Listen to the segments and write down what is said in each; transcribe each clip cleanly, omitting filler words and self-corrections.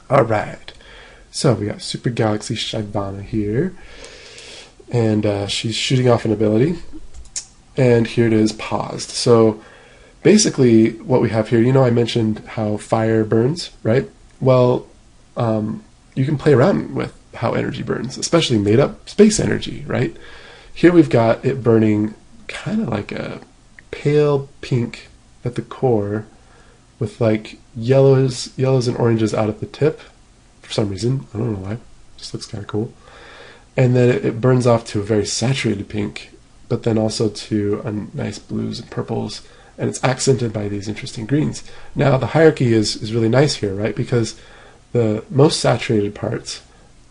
Alright, so we got Super Galaxy Shyvana here, and she's shooting off an ability, and here it is paused. So basically what we have here, you know, I mentioned how fire burns, right? Well, you can play around with how energy burns, especially made up space energy, right? Here we've got it burning kind of like a pale pink at the core with like yellows and oranges out at the tip for some reason. I don't know why. Just looks kind of cool. And then it burns off to a very saturated pink, but then also to a nice blues and purples, and it's accented by these interesting greens. Now the hierarchy is really nice here, right? Because the most saturated parts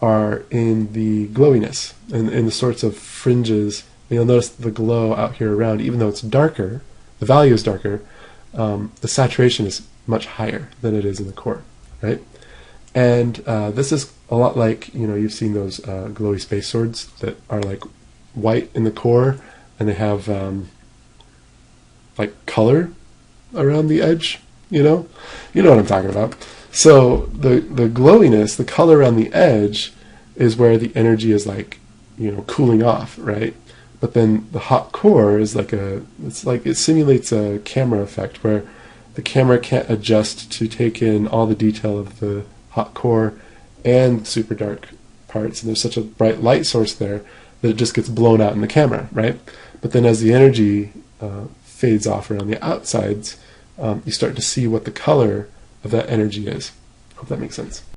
are in the glowiness and in the sorts of fringes. You'll notice the glow out here around, even though it's darker, the value is darker, the saturation is much higher than it is in the core, right? And this is a lot like, you know, you've seen those glowy space swords that are like white in the core and they have like color around the edge, you know what I'm talking about. So the glowiness, the color around the edge is where the energy is like, you know, cooling off, right? But then the hot core is like it simulates a camera effect where the camera can't adjust to take in all the detail of the hot core and super dark parts, and there's such a bright light source there that it just gets blown out in the camera, right? But then as the energy fades off around the outsides, you start to see what the color of that energy is. Hope that makes sense.